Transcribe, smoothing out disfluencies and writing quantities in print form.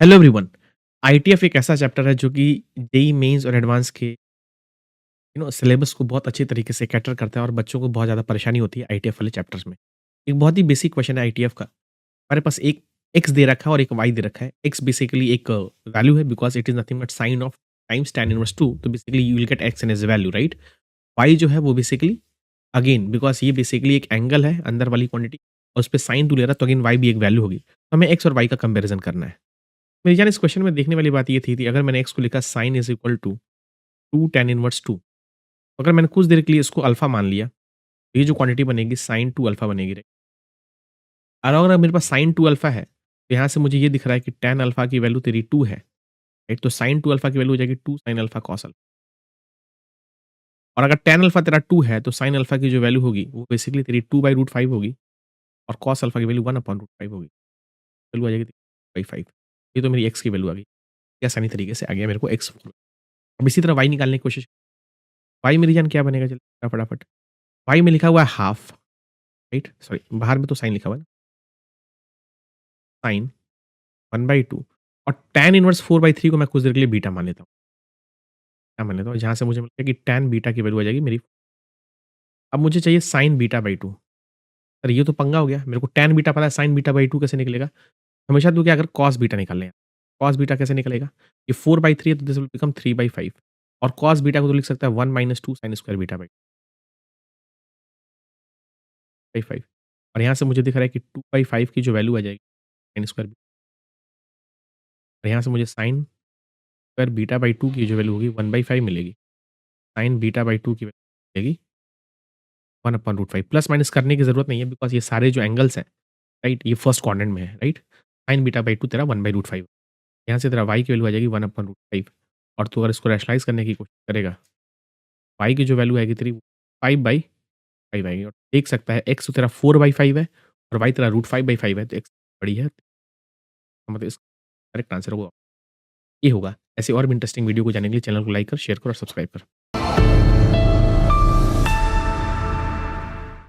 Hello everyone. ITF एक ऐसा chapter है जो कि जेईई मेंस और एडवांस के सिलेबस को बहुत अच्छे तरीके से कैटर करता है और बच्चों को बहुत ज़्यादा परेशानी होती है आईटीएफ वाले चैप्टर्स में। एक बहुत ही बेसिक क्वेश्चन है आईटीएफ का। हमारे पास एक एक्स दे रखा है और एक वाई दे रखा है। एक्स बेसिकली एक वैल्यू है because it is nothing but sine of times tan inverse 2, तो basically you will get x in as a value, right? Y जो है वो बेसिकली अगेन बिकॉज़ ये बेसिकली एक एंगल है अंदर वाली क्वांटिटी और उसपे साइन 2 ले रहा है, तो अगेन वाई भी एक वैल्यू होगी। तो हमें एक्स और वाई का कंपैरिज़न करना है। मेरी जान इस क्वेश्चन में देखने वाली बात ये थी अगर मैंने एक्स को लिखा sine is equal to 2 tan inverse 2, अगर मैंने कुछ देर के लिए इसको अल्फा मान लिया, तो ये जो क्वांटिटी बनेगी साइन 2 अल्फा बनेगी, राइट? और अगर मेरे पास साइन 2 अल्फा है, तो यहाँ से मुझे ये दिख रहा है कि tan अल्फा की वैल्यू तेरी 2 है, राइट? तो साइन 2 अल्फा की वैल्यू हो जाएगी 2 sin अल्फा cos अल्फा। और अगर tan अल्फा तेरा 2 है, तो साइन अल्फा की जो वैल्यू होगी वो बेसिकली तेरी 2/√5 होगी और cos अल्फा की वैल्यू 1/√5 होगी। वैल्यू आ जाएगी 5। ये तो मेरी एक्स की वैल्यू आ गई। ये आसानी तरीके से आ गया मेरे को एक्स। अब इसी तरह वाई निकालने की कोशिश। वाई मेरी जान क्या बनेगा, चलिए फटाफट। वाई में लिखा हुआ है हाफ, राइट? सॉरी, बाहर में तो साइन लिखा हुआ है ना, साइन 1/2 और tan इनवर्स 4/3 को मैं कुछ देर के लिए बीटा मान लेता हूँ। क्या मान लेता हूँ? जहाँ से मुझे मिलता है कि tan बीटा की वैल्यू आ जाएगी मेरी। अब मुझे चाहिए sin बीटा/2। सर ये तो पंगा हो गया। मेरे को tan बीटा पता है, sin बीटा/2 कैसे निकलेगा? हमेशा तो क्या अगर cos बीटा निकाल लें। cos बीटा कैसे निकलेगा? ये 4/3 है तो दिस विल बिकम 3/5 और cos बीटा को तो लिख सकता है 1 - 2 sin स्क्वायर बीटा/5 और यहाँ से मुझे दिख रहा है कि 2/5 की जो वैल्यू आ जाएगी sin स्क्वायर, और यहाँ से मुझे sin स्क्वायर बीटा/2 की जो वैल्यू होगी 1/5 मिलेगी। sin बीटा/2 की वैल्यू मिलेगी 1/√5। प्लस माइनस करने की ज़रूरत नहीं है बिकॉज़ ये सारे जो एंगल्स हैं, राइट? ये फर्स्ट क्वाड्रेंट में है, राइट? sin बीटा/2 तेरा 1/√5, यहाँ से तेरा y की वैल्यू आ जाएगी 1/√5 और तू अगर इसको रैशनलाइज़ करने की कोशिश करेगा, y की जो वैल्यू आएगी तेरी 5/5 आएगी और देख सकता है x तो तेरा 4/5 है और y तेरा √5/5 है, तो x बड़ी है, मतलब इसका करेक्ट आंसर होगा ये होगा। ऐसे और भी इंटरेस्टिंग वीडियो को जानने के लिए चैनल को लाइक कर, शेयर कर और सब्सक्राइब कर।